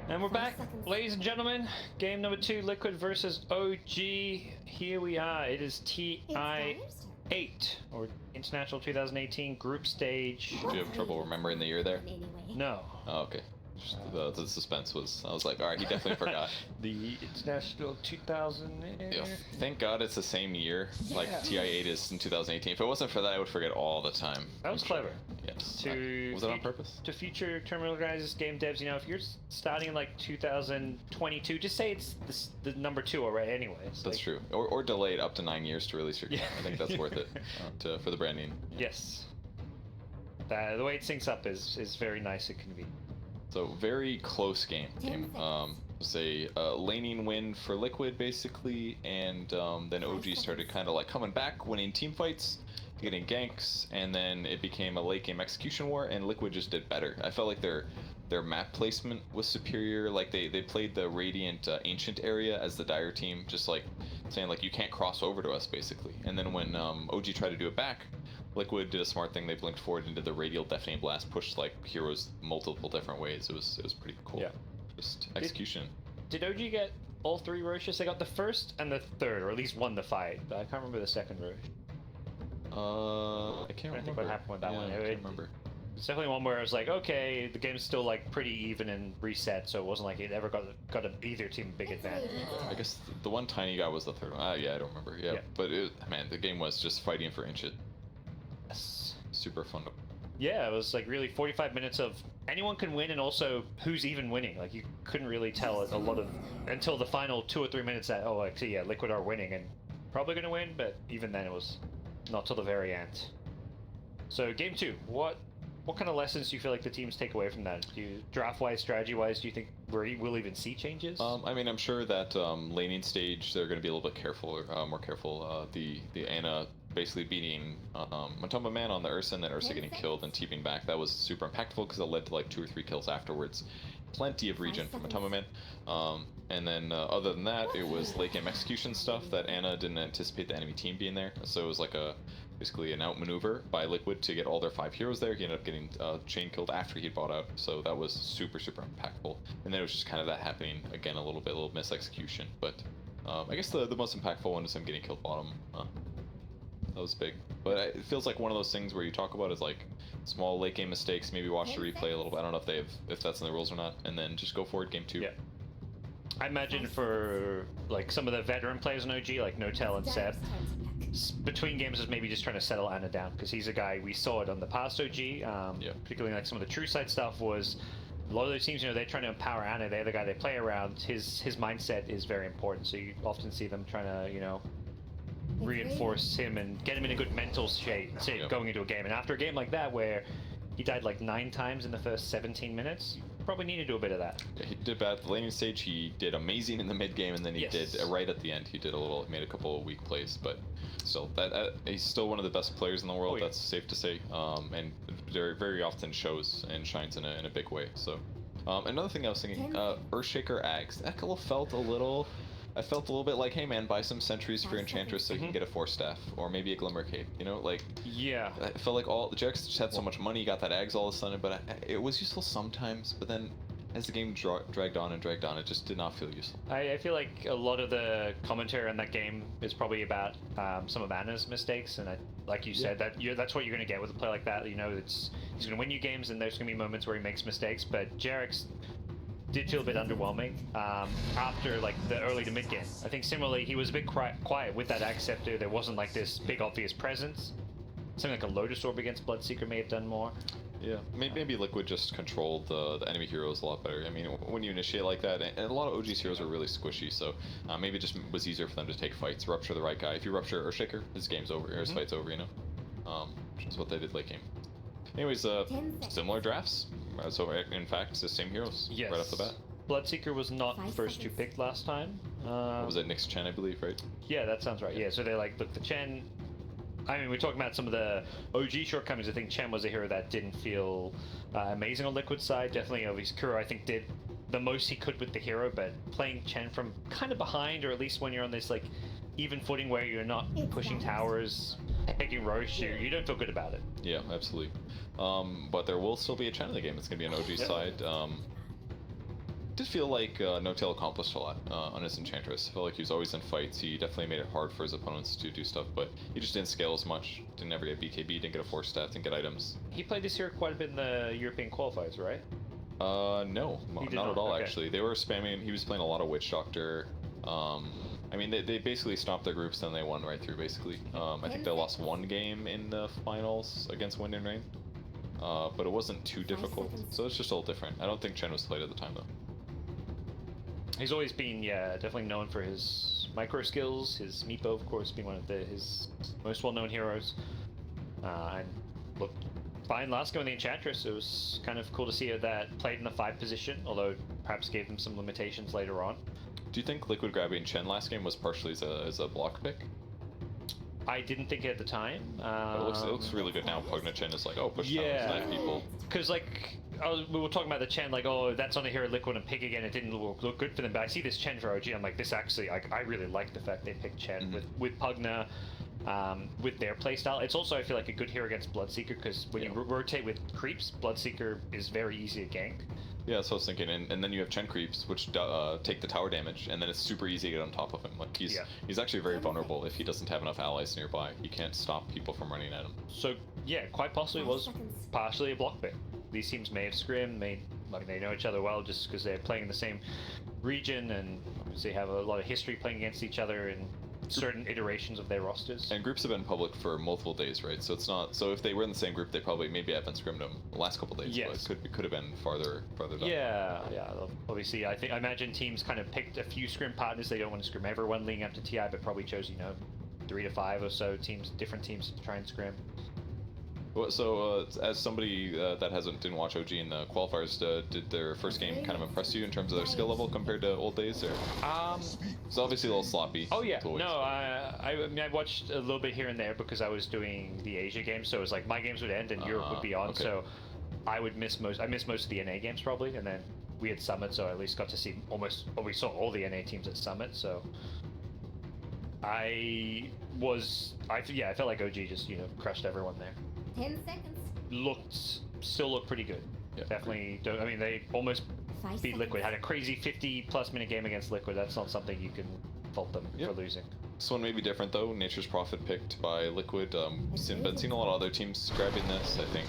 And we're back, ladies and gentlemen. Game number 2, Liquid versus OG. Here we are. It is TI8, or International 2018 Group Stage. Do you have trouble remembering the year there? No. Oh, okay. Just the suspense was, I was like, all right, he definitely forgot. The International 2000. Yeah, thank God it's the same year, like TI8 is in 2018. If it wasn't for that, I would forget all the time. That was clever. Yes. Was it on purpose? To future terminal guys, game devs, you know, if you're starting in like 2022, just say it's the number 2 already anyways. That's like, true. Or delay it up to 9 years to release your game. I think that's worth it for the branding. Yeah. Yes. The way it syncs up is very nice and convenient. So very close game. It was a laning win for Liquid basically, and then OG started kind of like coming back, winning team fights, getting ganks, and then it became a late game execution war, and Liquid just did better. I felt like their map placement was superior. Like they played the Radiant Ancient area as the Dire team, just like saying like you can't cross over to us basically. And then when OG tried to do it back, Liquid did a smart thing. They blinked forward into the Radial Deafening Blast, pushed like heroes multiple different ways. It was pretty cool. Yeah. Just execution. Did OG get all 3 Roshes? They got the first and the third, or at least won the fight. But I can't remember the second Roche. I can't remember. I think what happened with that one. I can't remember. It's definitely one where I was like, okay, the game's still like pretty even and reset, so it wasn't like it ever got either team a big advantage. I guess the one tiny guy was the third one. Yeah, I don't remember. Yeah. But man, the game was just fighting for inches. Yes. Super fun. Yeah, it was like really 45 minutes of anyone can win, and also who's even winning. Like you couldn't really tell a lot of until the final 2 or 3 minutes that actually Liquid are winning and probably gonna win, but even then it was not till the very end. So game 2, what kind of lessons do you feel like the teams take away from that? Do you, draft-wise, strategy-wise, do you think we'll even see changes? I mean, I'm sure that laning stage they're going to be a little bit careful, more careful. The Ana basically beating Mutambaman on the Ursa, and then Ursa getting killed and TPing back. That was super impactful because it led to like 2 or 3 kills afterwards. Plenty of regen from Mutambaman. And then other than that, it was late game execution stuff that Ana didn't anticipate the enemy team being there. So it was like basically an outmaneuver by Liquid to get all their 5 heroes there. He ended up getting chain killed after he'd bought out. So that was super impactful. And then it was just kind of that happening again a little misexecution. But I guess the most impactful one is him getting killed bottom. That was big. But it feels like one of those things where you talk about is like small late game mistakes, maybe watch the replay a little bit. I don't know if that's in the rules or not, and then just go forward game 2. Yeah. I imagine for like some of the veteran players in OG, like Notel and Seb, between games is maybe just trying to settle Ana down, because he's a guy, we saw it on the past OG, particularly like some of the true side stuff was a lot of those teams, you know, they're trying to empower Ana, they're the guy they play around, his mindset is very important, so you often see them trying to, you know, reinforce him and get him in a good mental shape going into a game. And after a game like that where he died like 9 times in the first 17 minutes, you probably need to do a bit of that. Yeah, he did bad at the laning stage, he did amazing in the mid game, and then he did right at the end, he made a couple of weak plays, but still, he's still one of the best players in the world, that's safe to say, and very, very often shows and shines in a big way. So another thing I was thinking, Earthshaker Ags, that felt a little... I felt a little bit like, hey man, buy some sentries for Enchantress so you can get a 4-staff, or maybe a Glimmer Cape, you know, like... Yeah. I felt like the Jax just had so much money, got that Ags all of a sudden, but it was useful sometimes, but then as the game dragged on, it just did not feel useful. I feel like a lot of the commentary on that game is probably about some of Ana's mistakes, and like you said, that's what you're going to get with a play like that. You know, he's going to win you games, and there's going to be moments where he makes mistakes, but Jarex did feel a bit underwhelming after like the early to mid game. I think similarly he was a bit quiet with that Axe Scepter. There wasn't like this big obvious presence. Something like a Lotus Orb against Bloodseeker may have done more. Yeah, maybe Liquid just controlled the enemy heroes a lot better. I mean, when you initiate like that, and a lot of OG's heroes are really squishy, so maybe it just was easier for them to take fights, rupture the right guy. If you rupture Earthshaker, his game's over, or his fight's over, you know? Which is what they did late game. Anyways, similar drafts. So in fact, it's the same heroes right off the bat. Bloodseeker was not the first 2 picked last time. What was it, Nyx Chen, I believe, right? Yeah, that sounds right. Yeah, so they like, look, the Chen... I mean, we're talking about some of the OG shortcomings. I think Chen was a hero that didn't feel amazing on Liquid's side. Definitely, obviously, Kuro, I think, did the most he could with the hero, but playing Chen from kind of behind, or at least when you're on this, like, even footing where you're not pushing towers, taking Roche, you don't feel good about it. Yeah, absolutely. But there will still be a Chen in the game. It's going to be an OG side. did feel like No-Tail accomplished a lot on his Enchantress. I felt like he was always in fights. He definitely made it hard for his opponents to do stuff, but he just didn't scale as much. Didn't ever get BKB, didn't get a 4-stat, didn't get items. He played this hero quite a bit in the European qualifiers, right? No, not at all, okay. actually. They were spamming, he was playing a lot of Witch Doctor. I mean, they basically stopped their groups, then they won right through, basically. I think they lost one game in the finals against Wind and Rain. But it wasn't too difficult, so it's just a little different. I don't think Chen was played at the time, though. He's always been, yeah, definitely known for his micro skills. His Meepo, of course, being one of his most well-known heroes. And looked fine last game in the Enchantress. It was kind of cool to see that played in the 5 position, although perhaps gave them some limitations later on. Do you think Liquid grabbing Chen last game was partially as a block pick? I didn't think it at the time. It looks really good now. Pugna Chen is like, oh, push towers, people. Because like we were talking about the Chen, like, oh, that's on the hero Liquid and pick again. It didn't look good for them. But I see this Chen for OG. I'm like, this actually, I really like the fact they picked Chen with Pugna, with their playstyle. It's also, I feel like, a good hero against Bloodseeker because when you rotate with creeps, Bloodseeker is very easy to gank. Yeah, that's what I was thinking, and then you have Chen creeps, which take the tower damage, and then it's super easy to get on top of him. Like he's actually very vulnerable if he doesn't have enough allies nearby. He can't stop people from running at him. So yeah, quite possibly was partially a block pick. These teams may have scrimmed, they know each other well just because they're playing in the same region, and obviously have a lot of history playing against each other in certain iterations of their rosters. And groups have been public for multiple days, right? So it's not. So if they were in the same group, they probably maybe haven't scrimmed them the last couple days. Yes. But it could have been farther down. Yeah. Obviously, I imagine teams kind of picked a few scrim partners. They don't want to scrim everyone leading up to TI, but probably chose 3 to 5 or so teams, different teams to try and scrim. Well, so as somebody that didn't watch OG in the qualifiers, did their first game kind of impress you in terms of their skill level compared to old days? Or it's obviously a little sloppy. Oh yeah, no, I watched a little bit here and there because I was doing the Asia games, so it was like my games would end and Europe would be on, okay. So I missed most of the NA games probably, and then we had Summit, so I at least got to see we saw all the NA teams at Summit, so I felt like OG just crushed everyone there. 10 seconds. Still looked pretty good. Yeah. Definitely. I mean, they almost beat Liquid. Had a crazy 50+ minute game against Liquid. That's not something you can fault them for losing. This one may be different though. Nature's Prophet picked by Liquid. Been seeing a lot of other teams grabbing this. I think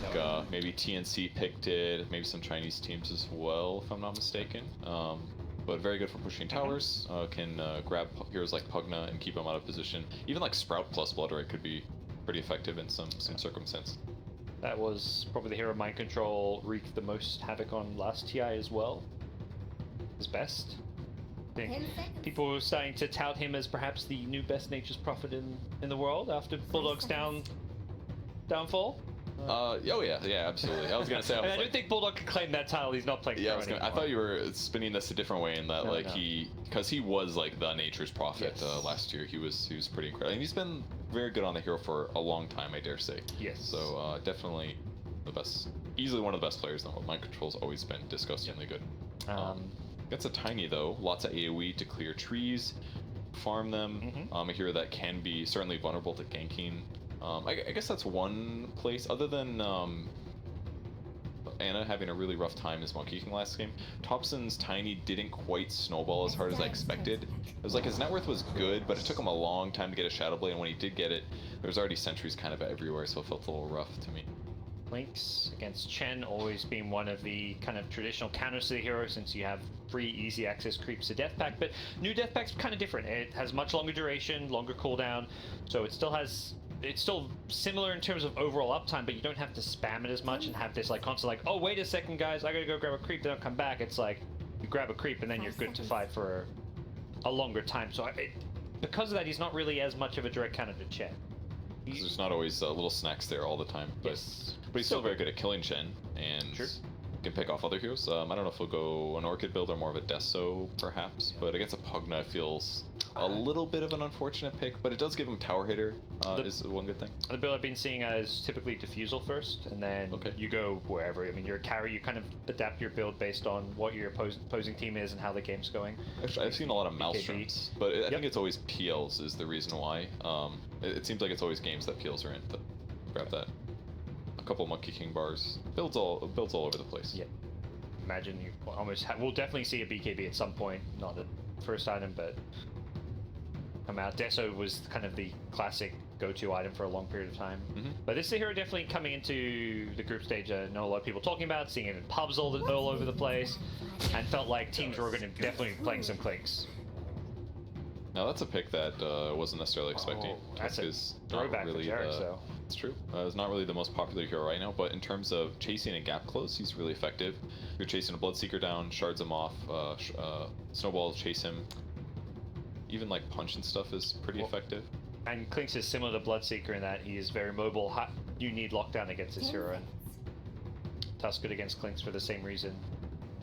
maybe TNC picked it. Maybe some Chinese teams as well, if I'm not mistaken. But very good for pushing towers. Can grab heroes like Pugna and keep them out of position. Even like Sprout plus Blood Ray could be pretty effective in some circumstance. That was probably the hero Mind Control wreaked the most havoc on last TI as well. His best. I think people were starting to tout him as perhaps the new best Nature's Prophet in the world after Bulldog's downfall. Yeah, absolutely. I was gonna say. I don't think Bulldog can claim that title. He's not playing. Yeah, I thought you were spinning this a different way in that, because he was like the Nature's Prophet last year. He was pretty incredible, and he's been very good on the hero for a long time, I dare say. Yes. So definitely the best, easily one of the best players in the world. Mind Control's always been disgustingly good. Gets a tiny though. Lots of AOE to clear trees, farm them. A hero that can be certainly vulnerable to ganking. I guess that's one place, other than Anna having a really rough time as Monkey King last game. Thompson's Tiny didn't quite snowball as hard as I expected. It was like his net worth was good, but it took him a long time to get a Shadow Blade, and when he did get it, there was already sentries kind of everywhere, so it felt a little rough to me. Lynx against Chen always being one of the kind of traditional counters to the hero, since you have free easy access creeps to Death Pact, but new Death Pact's kind of different. It has much longer duration, longer cooldown, so it's still similar in terms of overall uptime, but you don't have to spam it as much and have this like constant like, oh wait a second guys, I gotta go grab a creep, then I'll come back. It's like you grab a creep and then you're good to fight for a longer time. So because of that, he's not really as much of a direct counter to Chen. There's not always little snacks there all the time, but he's still very good at killing Chen, and can pick off other heroes. I don't know if he'll go an Orchid build or more of a Deso, perhaps, but against a Pugna it feels a little bit of an unfortunate pick, but it does give him Tower Hitter, is one good thing. The build I've been seeing is typically Diffusal first, and then you go wherever. I mean, you're a carry, you kind of adapt your build based on what your opposing team is and how the game's going. Actually, I've seen a lot of Maelstroms, but I think it's always PLs is the reason why. It seems like it's always games that PLs are in, but grab that. A couple Monkey King bars. Builds all over the place. Yeah. imagine you almost we'll definitely see a BKB at some point, not the first item, but come out. Deso was kind of the classic go-to item for a long period of time. But this is a hero definitely coming into the group stage. I know a lot of people talking about, seeing it in pubs all over the place, and felt like teams were going to definitely be playing some Clinks. Now that's a pick that wasn't necessarily expecting. That's a throwback really for Jarek, so. It's true. It's not really the most popular hero right now, but in terms of chasing and gap close, he's really effective. You're chasing a Bloodseeker down, shards him off, snowballs chase him. Even like punch and stuff is pretty effective. And Clinks is similar to Bloodseeker in that he is very mobile. You need lockdown against this hero, and Tusk good against Clinks for the same reason.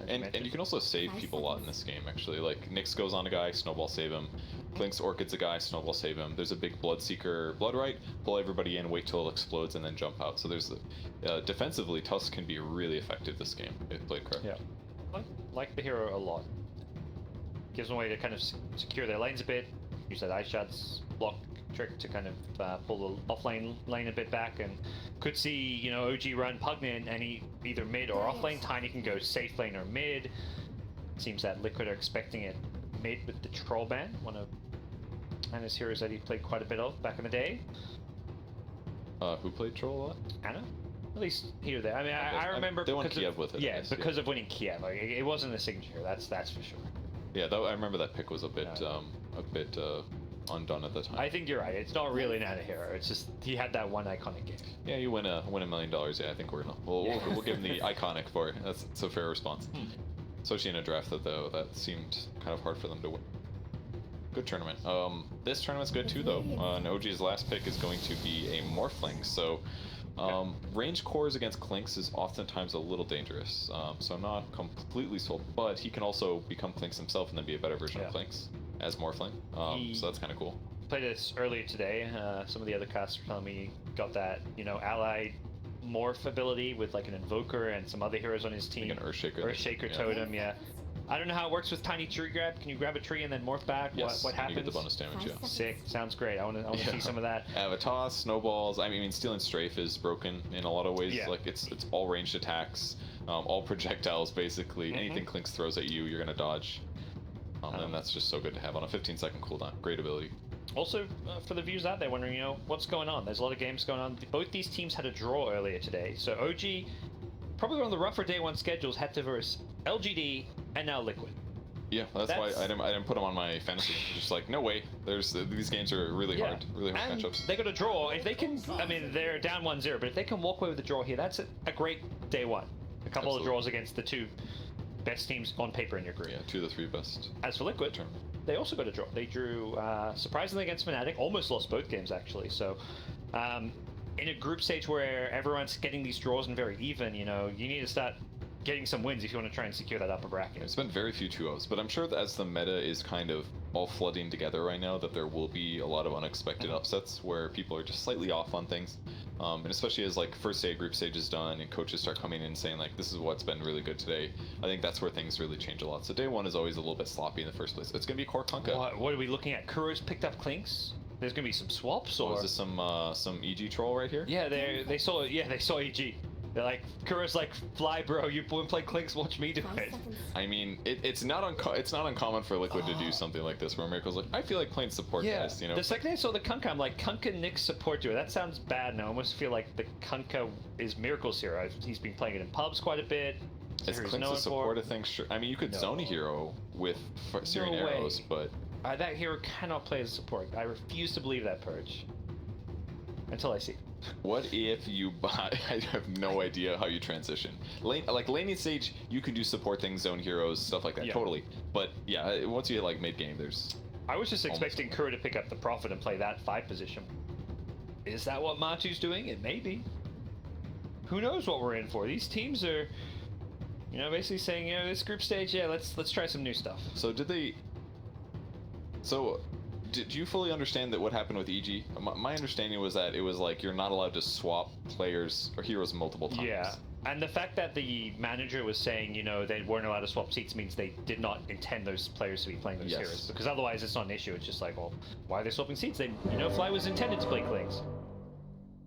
And you can also save people a lot in this game, actually. Like, Nyx goes on a guy, Snowball save him. Clinks Orchid's a guy, Snowball save him. There's a big Bloodseeker Bloodright, pull everybody in, wait till it explodes, and then jump out. So there's... defensively, Tusk can be really effective this game, if played correctly. Yeah. I like the hero a lot. Gives them a way to kind of secure their lanes a bit. Use that Ice Shots block trick to kind of pull the off-lane a bit back, and could see, you know, OG run Pugnant any either mid or off-lane. Tiny can go safe lane or mid. Seems that Liquid are expecting it mid with the Troll Ban, one of Anna's heroes that he played quite a bit of back in the day. Who played Troll a lot? Anna? At least here or there. I mean, I remember they won because Kiev with it. Yeah, because of winning Kiev. Like, it wasn't a signature. That's for sure. Yeah, I remember that pick was a bit undone at the time. I think you're right. It's not really an Anna hero. It's just he had that one iconic game. Yeah, you win $1 million. Yeah, I think we'll give him the iconic for it. That's a fair response. Especially in a draft that seemed kind of hard for them to win. Good tournament. This tournament's good too, though. And OG's last pick is going to be a Morphling. So range cores against Clinks is oftentimes a little dangerous. So not completely sold, but he can also become Clinks himself and then be a better version of Clinks as Morphling. So that's kind of cool. Played this earlier today. Some of the other casts were telling me he got that, you know, allied morph ability with like an Invoker and some other heroes on his team. Like an Earthshaker. Earthshaker totem, yeah. I don't know how it works with Tiny Tree Grab. Can you grab a tree and then morph back? Yes, what happens? You get the bonus damage, yeah. Sick. Sounds great. I want to see some of that. Avatos, snowballs. I mean, Stealing Strafe is broken in a lot of ways. Yeah. Like it's all ranged attacks, all projectiles basically. Anything Clinks throws at you, you're gonna dodge. And that's just so good to have on a 15-second cooldown. Great ability. Also, for the viewers out there wondering, you know, what's going on? There's a lot of games going on. Both these teams had a draw earlier today. So OG, probably one of the rougher day one schedules, had to verse LGD and now Liquid. Yeah, that's why I didn't put them on my fantasy. Just like, no way. These games are really hard and matchups. They got a draw. If they can, I mean, they're down 1-0, but if they can walk away with the draw here, that's a great day one. A couple of draws against the two best teams on paper in your group. Yeah, 2 of the 3 best. As for Liquid, they also got a draw. They drew surprisingly against Fnatic, almost lost both games actually. So in a group stage where everyone's getting these draws and very even, you know, you need to start getting some wins if you want to try and secure that upper bracket. It's been very few 2-0s, but I'm sure that as the meta is kind of all flooding together right now, that there will be a lot of unexpected upsets where people are just slightly off on things. And especially as like first day of group stage is done and coaches start coming in and saying like, this is what's been really good today. I think that's where things really change a lot. So day one is always a little bit sloppy in the first place. It's going to be core Kunkka. What are we looking at? Kuro's picked up Clinks? There's going to be some swaps, or is this some EG troll right here? Yeah, they saw EG. They're like, Kuro's like, fly, bro. You wouldn't play Clinks. Watch me do it. I mean, it's not uncommon for Liquid to do something like this, where Miracle's like, I feel like playing support guys. You know. The second I saw the Kunkka, I'm like, Kunkka Nyx support duo. That sounds bad, and I almost feel like the Kunkka is Miracle's hero. He's been playing it in pubs quite a bit. Is Clinks a support a thing? Sure. I mean, you could zone a hero with Searing Arrows, but that hero cannot play as a support. I refuse to believe that, Purge. Until I see. What if you buy? I have no idea how you transition. Laning stage, you can do support things, zone heroes, stuff like that. Yeah. Totally. But yeah, once you hit like mid game, there's. I was just expecting Kuro to pick up the Prophet and play that 5 position. Is that what Matu's doing? It may be. Who knows what we're in for? These teams are, you know, basically saying, you know, this group stage, yeah, let's try some new stuff. So did they? Did you fully understand that what happened with EG? My understanding was that it was like you're not allowed to swap players or heroes multiple times. Yeah, and the fact that the manager was saying, you know, they weren't allowed to swap seats means they did not intend those players to be playing those heroes. Because otherwise it's not an issue. It's just like, well, why are they swapping seats? Fly was intended to play Clinks.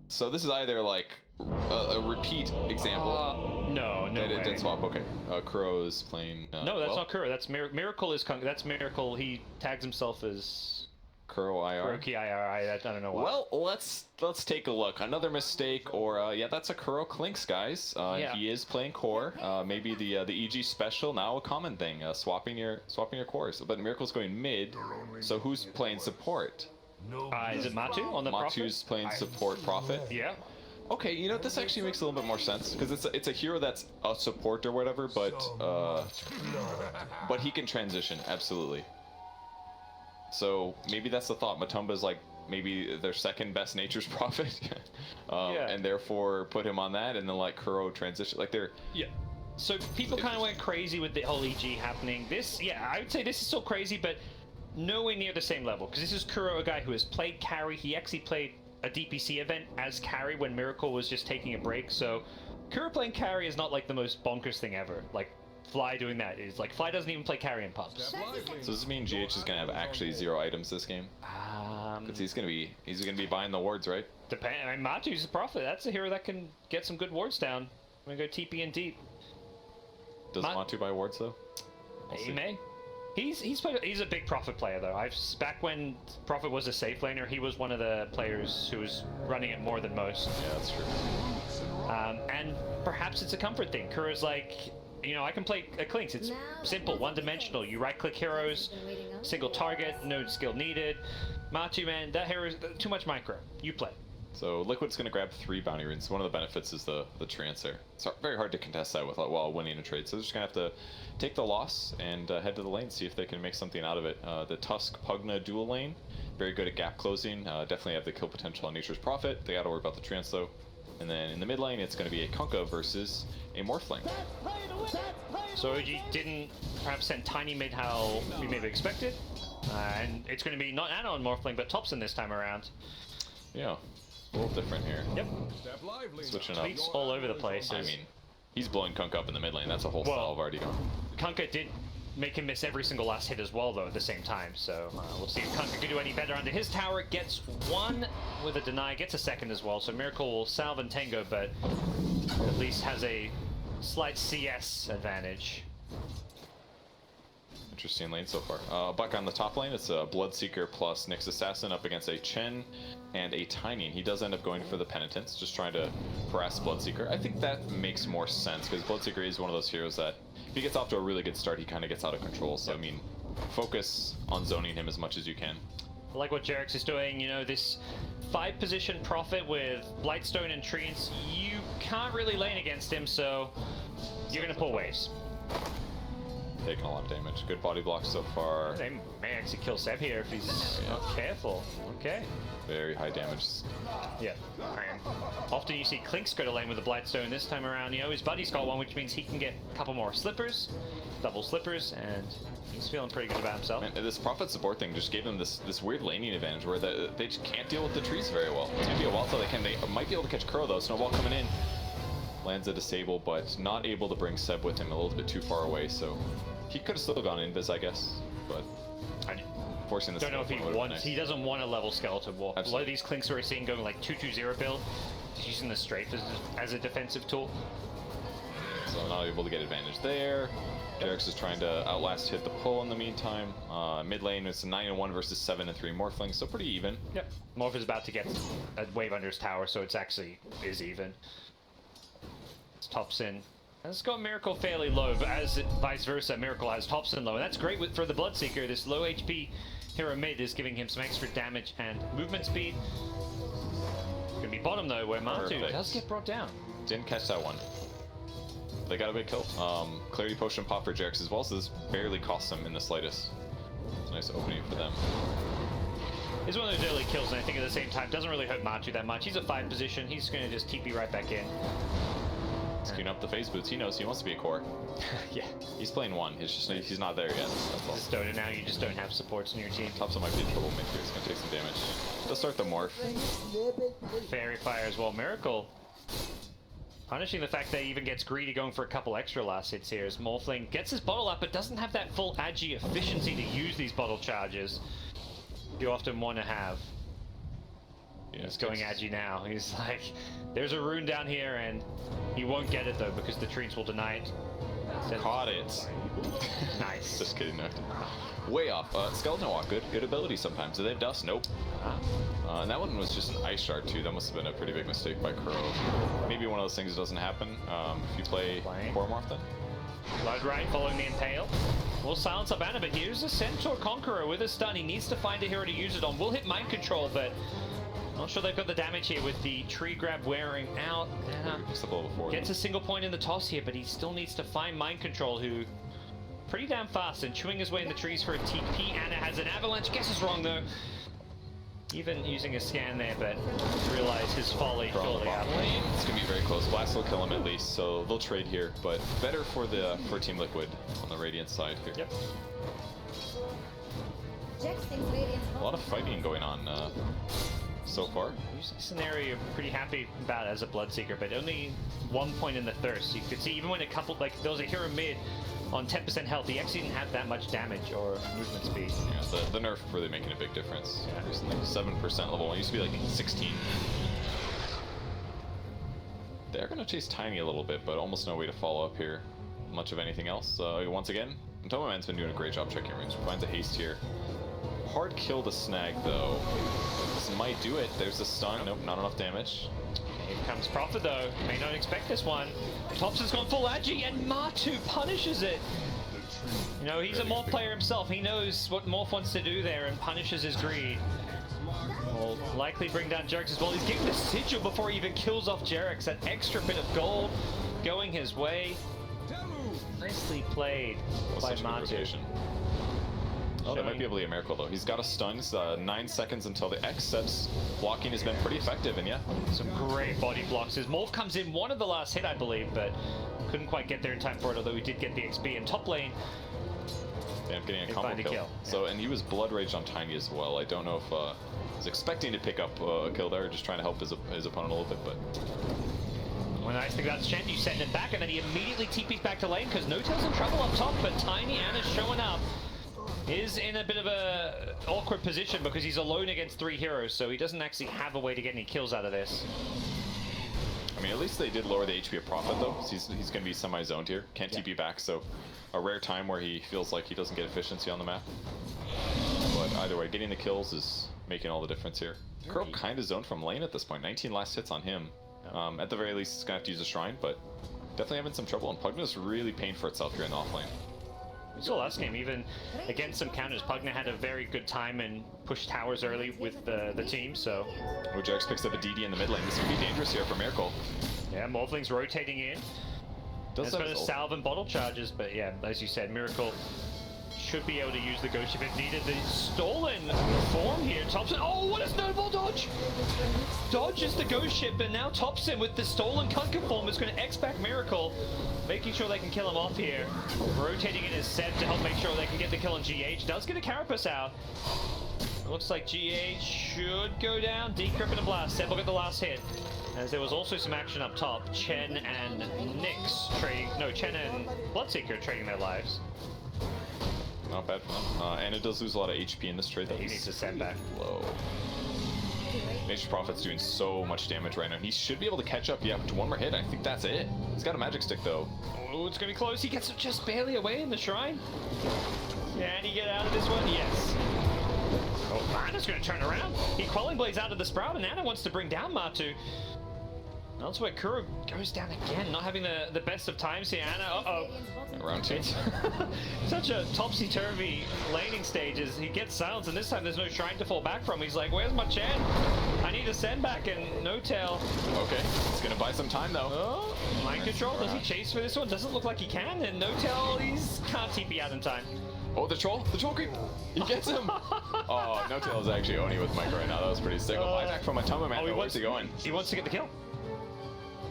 So this is either like a repeat example. No, no They way. did swap. Okay. Kuro is playing. No, that's well, not Kuro. That's Miracle is That's Miracle. He tags himself as Kuro IR. Kuroki IR. I don't know why. Well, let's take a look. Another mistake, or yeah, that's a Kuro Clinks, guys. Yeah. He is playing core. Maybe the EG special now a common thing. Swapping your cores. But Miracle's going mid. So who's playing support? Is it Matu on the Prophet? Matu's playing support Prophet. Yeah. Okay, you know, this actually makes a little bit more sense because it's a hero that's a support or whatever, but he can transition absolutely. So maybe that's the thought. Mutamba's like maybe their second best Nature's Prophet, Yeah. and therefore put him on that, and then let Kuro transition. Like they're Yeah. So people kind of went crazy with the whole EG happening. This, yeah, I would say this is still crazy, but nowhere near the same level. Because this is Kuro, a guy who has played carry. He actually played a DPC event as carry when Miracle was just taking a break. So Kuro playing carry is not like the most bonkers thing ever. Like Fly doing that is like Fly doesn't even play carry in pubs. So does this mean GH is gonna have actually 0 items this game? Because he's gonna be buying the wards, right? I mean, Matu's a Prophet. That's a hero that can get some good wards down. I'm gonna go TP and deep. Does Matu buy wards though? He may. He's a big Prophet player though. Back when Prophet was a safe laner, he was one of the players who was running it more than most. Yeah, that's true. And perhaps it's a comfort thing. Kuro's like, you know, I can play a Clinks. It's simple, one-dimensional. You right-click heroes, single target, no skill needed. Matu, man, that hero is too much micro. You play. So Liquid's going to grab 3 bounty runes. One of the benefits is the trance there. It's very hard to contest that while winning a trade. So they're just going to have to take the loss and head to the lane, see if they can make something out of it. The Tusk Pugna dual lane, very good at gap closing. Definitely have the kill potential on Nature's Prophet. They got to worry about the trance though. And then in the mid lane, it's going to be a Kunkka versus a Morphling. So OG didn't perhaps send Tiny mid how we may have expected. And it's going to be not Anna on Morphling, but Thompson this time around. Yeah. A little different here. Yep. Switching up. Tweaks all over the place. I mean, he's blowing Kunkka up in the mid lane. That's a whole style of already gone. Kunkka did make him miss every single last hit as well, though, at the same time. So we'll see if Kunkka can do any better under his tower. Gets one with a deny, gets a second as well. So Miracle will salve and tango, but at least has a slight CS advantage. Interesting lane so far. Buck on the top lane, it's a Bloodseeker plus Nyx Assassin up against a Chen and a Tiny. He does end up going for the Penitence, just trying to harass Bloodseeker. I think that makes more sense, because Bloodseeker is one of those heroes that, if he gets off to a really good start, he kind of gets out of control. So, I mean, focus on zoning him as much as you can. I like what Jerix is doing, you know, this 5-position Prophet with Blightstone and Treants, you can't really lane against him, so you're going to pull waves. Taking a lot of damage. Good body block so far. They may actually kill Seb here if he's not careful. Okay. Very high damage. Yeah. Often you see Clinks go to lane with the Blightstone. This time around, you know, his buddy's got one, which means he can get a couple more slippers, double slippers, and he's feeling pretty good about himself. Man, this Prophet support thing just gave them this weird laning advantage where they just can't deal with the trees very well. It's gonna be a while till they can. They might be able to catch Kuro though. Snowball coming in. Lands a disable, but not able to bring Seb with him, a little bit too far away, so he could have still gone invis, I guess, but forcing this. Don't know if he wants. Nice. He doesn't want a level skeleton wall. Absolutely. A lot of these Clinks we're seeing going like 2-2-0 build, he's using the strafe as a defensive tool. So not able to get advantage there. Jerix is trying to outlast hit the pull in the meantime. Mid lane, it's a 9-1 versus 7-3 Morphling, so pretty even. Yep. Morph is about to get a wave under his tower, so it's actually is even. Thompson has got Miracle fairly low, but as vice versa, Miracle has Thompson low, and that's great for the Bloodseeker. This low HP hero mid is giving him some extra damage and movement speed. Gonna be bottom though, where Matu does get brought down. Didn't catch that one. They got a big kill. Clarity Potion pop for Jerix as well, so this barely costs them in the slightest. It's a nice opening for them. It's one of those early kills, and I think at the same time doesn't really hurt Matu that much. He's a 5 position. He's gonna just TP right back in. Queuing up the phase boots. He knows he wants to be a core. Yeah. He's playing 1. It's just he's not there yet. That's all. Just don't now. You just don't have supports in your team. Thompson might be in trouble mid here. He's gonna take some damage. They'll start the morph. Fairy Fire as well. Miracle punishing the fact that he even gets greedy, going for a couple extra last hits here. As Morphling gets his bottle up, but doesn't have that full agi efficiency to use these bottle charges you often want to have. Yeah, He's going agi now. He's like, there's a rune down here, and he won't get it though because the trees will deny it. Caught it. Nice. Just kidding. No. Way off. Skeleton Walk, good ability sometimes. Do they have dust? Nope. And that one was just an ice shard too. That must have been a pretty big mistake by Kuro. Maybe one of those things that doesn't happen if you play Boromorph then. Blood right following the Impale. Will silence up Anna, but here's a Centaur Conqueror with a stun. He needs to find a hero to use it on. Will hit Mind Control, but not sure they've got the damage here with the tree grab wearing out. Gets a single point in the toss here, but he still needs to find Mind Control, who pretty damn fast and chewing his way in the trees for a TP. Anna has an avalanche. Guesses wrong though. Even using a scan there, but realize his folly shortly after. It's gonna be very close. Blast will kill him at least, so they'll trade here. But better for Team Liquid on the Radiant side here. Yep. A lot of fighting going on so far. Scenario you're pretty happy about as a Bloodseeker, but only 1 point in the thirst. You could see even when a couple, like there was a hero mid on 10% health, he actually didn't have that much damage or movement speed. Yeah, the nerf really making a big difference recently. 7% level 1, used to be like 16. They're gonna chase Tiny a little bit, but almost no way to follow up here. Much of anything else. Once again, Mutambaman's been doing a great job checking rings. Finds a haste here. Hard kill to snag though. This might do it. There's the stun. Nope, not enough damage. Here comes Prophet though. May not expect this one. Tops has gone full agi and Matu punishes it. You know, he's a Morph player himself. He knows what Morph wants to do there and punishes his greed. Will likely bring down Jerix as well. He's getting the sigil before he even kills off Jerix. That extra bit of gold going his way. Nicely played by Matu. Oh, they might be able to get a miracle though. He's got a stun. It's 9 seconds until the X sets. Blocking has been pretty effective, and yeah. Some great body blocks. His Morph comes in one of the last hit, I believe, but couldn't quite get there in time for it, although he did get the XP in top lane. Ended up getting a combo kill. So, and he was Blood Rage on Tiny as well. I don't know if he's expecting to pick up a kill there, or just trying to help his opponent a little bit, but... Well, nice thing about Shen, you send him back, and then he immediately TP's back to lane, because No-Tail's in trouble up top, but Tiny Anna's showing up. Is in a bit of a awkward position because he's alone against 3 heroes, so he doesn't actually have a way to get any kills out of this. I mean, at least they did lower the HP of Prophet though, so he's going to be semi-zoned here. Can't TP back, so a rare time where he feels like he doesn't get efficiency on the map. But either way, getting the kills is making all the difference here. Kuro kind of zoned from lane at this point. 19 last hits on him. At the very least, he's going to have to use a shrine, but definitely having some trouble. And Pugna's really paying for itself here in the offlane. We saw last game, even against some counters, Pugna had a very good time and pushed towers early with the team, so... Ojax picks up a DD in the mid lane. This could be dangerous here for Miracle. Yeah, Morphling's rotating in. It's got a salve and bottle charges, but yeah, as you said, Miracle should be able to use the Ghost Ship if needed. The stolen form here, Thompson. Oh, what a snowball dodge! Dodges the Ghost Ship, and now Thompson with the stolen Kunkka form is going to X-back Miracle, making sure they can kill him off here. Rotating in his Seb to help make sure they can get the kill on GH. Does get a Carapace out. It looks like GH should go down. Decrypt and a blast. Seb will get the last hit. As there was also some action up top. Chen and Nyx trading, no, Chen and Bloodseeker trading their lives. Not bad for them. And it does lose a lot of HP in this trade. He needs to send back. Low. Nature's Prophet's doing so much damage right now. He should be able to catch up, yeah, to one more hit. I think that's it. He's got a magic stick though. Oh, it's gonna be close. He gets it just barely away in the shrine. Can he get out of this one? Yes. Oh, Anna's gonna turn around. He Quelling Blades out of the Sprout, and Anna wants to bring down Matu. That's where Kuro goes down again, not having the best of times here. Anna, uh-oh. Round 2. It's such a topsy-turvy laning stage as he gets silenced, and this time there's no shrine to fall back from. He's like, where's my Chen? I need to send back, and No-Tail. Okay, it's gonna buy some time though. Oh, mind control, does he chase for this one? Doesn't look like he can, and No-Tail, he's can't TP out in time. Oh, the troll creep! He gets him! Oh, No-Tail is actually Oni with Mike right now. That was pretty sick. A buyback from Mutambaman. Where's he going? He wants to get the kill.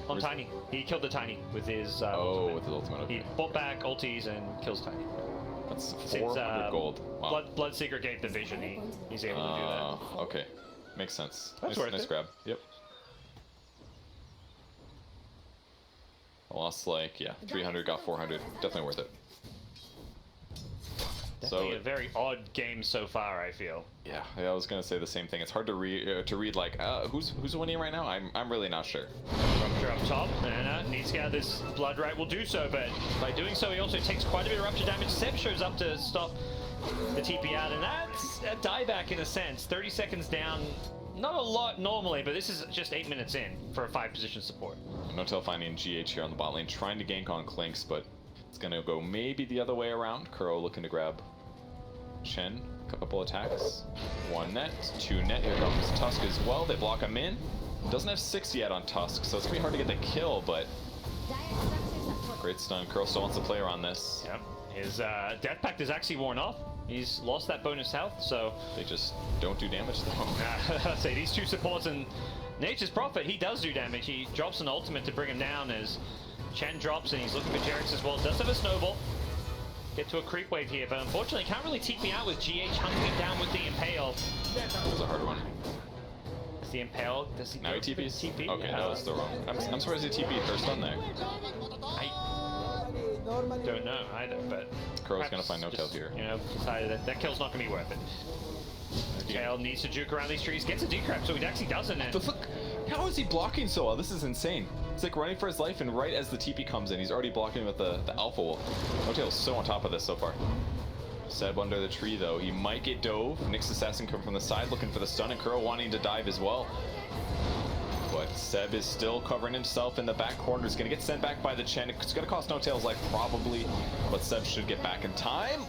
On Tiny. He killed the Tiny with his with his ultimate. Okay. He bought back ultis and kills Tiny. That's 400 gold. Wow. Bloodseeker gave the vision. He's able to do that. Okay. Makes sense. That's worth nice it. grab. Yep. I lost like, yeah, 300, got 400. Definitely worth it. Definitely So a very odd game so far, I feel. yeah, I was gonna say the same thing. It's hard to read like who's winning right now. I'm really not sure. Rupture up top, and needs to get out this blood right, will do so, but by doing so he also takes quite a bit of rupture damage. Seb shows up to stop the TP out, and that's a dieback in a sense. 30 seconds down, not a lot normally, but this is just 8 minutes in for a 5-position support. Notel finding GH here on the bot lane, trying to gank on Clinks, but it's gonna go maybe the other way around. Kuro looking to grab Chen. Couple attacks. 1 net, 2 net. Here comes Tusk as well. They block him in. Doesn't have 6 yet on Tusk, so it's gonna be hard to get the kill, but great stun. Kuro still wants to play around this. Yep. His Death Pact is actually worn off. He's lost that bonus health, so... They just don't do damage though. Say these two supports and Nature's Prophet, he does do damage. He drops an ultimate to bring him down as Chen drops and he's looking for Jerix as well. Does have a snowball. Get to a creep wave here, but unfortunately can't really TP out with GH hunting him down with the Impale. That was a hard one. Is the Impale, does he Now he go for TPs? TP? Okay, Yeah. that was still wrong. I'm surprised he TP'd first on there. I don't know either, but Kuro's gonna perhaps find Notel just, here. You know, decided that kill's not gonna be worth it. Notel needs to juke around these trees, gets a decrep, so he actually doesn't. And Look, how is he blocking so well? This is insane. He's like running for his life, and right as the TP comes in, he's already blocking with the Alpha Wolf. Notel's so on top of this so far. Seb under the tree though. He might get dove. Nyx Assassin coming from the side looking for the stun, and Kuro wanting to dive as well. But Seb is still covering himself in the back corner. He's going to get sent back by the Chen. It's going to cost Notel's life probably, but Seb should get back in time.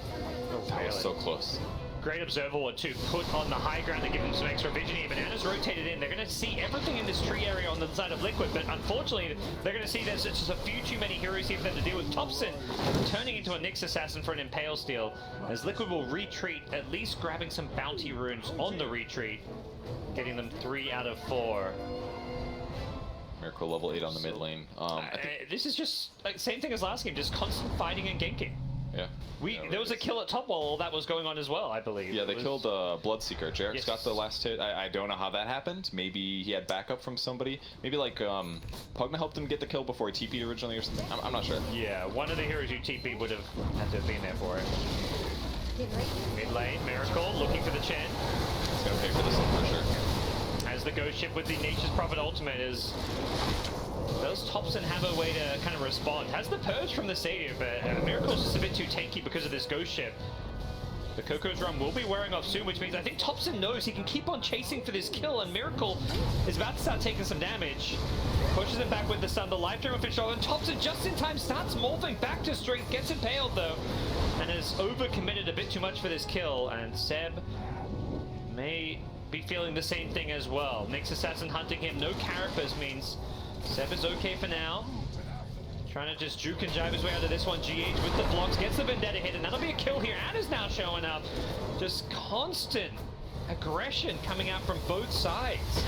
That was so close. great observer to put on the high ground to give him some extra vision here. Banana's rotated in. They're going to see everything in this tree area on the side of Liquid, but unfortunately, they're going to see there's just a few too many heroes here for them to deal with. Thompson turning into a Nyx Assassin for an Impale Steal, as Liquid will retreat, at least grabbing some bounty runes on the retreat, getting them 3 out of 4. Miracle level 8 on the mid lane. This is just like same thing as last game, just constant fighting and ganking. Yeah. There was a kill at top while all that was going on as well, I believe. Yeah, they killed Bloodseeker. Jerix got the last hit. I don't know how that happened. Maybe he had backup from somebody. Maybe like Pugna helped him get the kill before he TP'd originally or something. I'm not sure. Yeah, one of the heroes you TP would have had to have been there for it. Mid lane, Miracle looking for the Chen. He's gonna pay for this one for sure. As the Ghost Ship with the Nature's Prophet ultimate is... Does Thompson have a way to kind of respond? Has the Purge from the stadium, but Miracle's just a bit too tanky because of this Ghost Ship. The Coco's Run will be wearing off soon, which means I think Thompson knows he can keep on chasing for this kill, and Miracle is about to start taking some damage. Pushes him back with the stun, the life dream of and Thompson just in time starts morphing back to strength, gets impaled though, and has overcommitted a bit too much for this kill, and Seb may be feeling the same thing as well. Nyx Assassin hunting him, no Carapace means Seb is okay for now. Trying to just juke and jive his way out of this one. GH with the blocks, gets the Vendetta hit, and that'll be a kill here. Anna's now showing up. Just constant aggression coming out from both sides.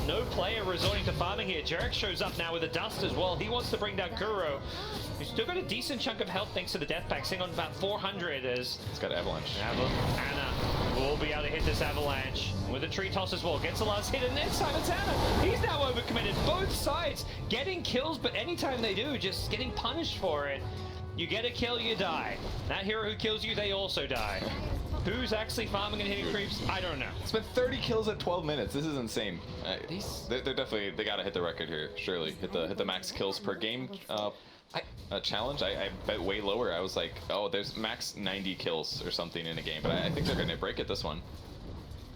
No player resorting to farming here. Jerix shows up now with a dust as well. He wants to bring down Kuro. He's still got a decent chunk of health thanks to the death pack, sitting on about 400 as... It's got Avalanche. Anna will be able to hit this Avalanche with a tree toss as well. Gets the last hit, and next time it's Anna. He's now overcommitted. Both sides getting kills, but anytime they do, just getting punished for it. You get a kill, you die. That hero who kills you, they also die. Who's actually farming and hitting creeps? I don't know. It's been 30 kills at 12 minutes. This is insane. They're definitely, they gotta hit the record here. Surely hit the max kills per game challenge. I bet way lower. I was like, oh, there's max 90 kills or something in a game, but I think they're gonna break it this one.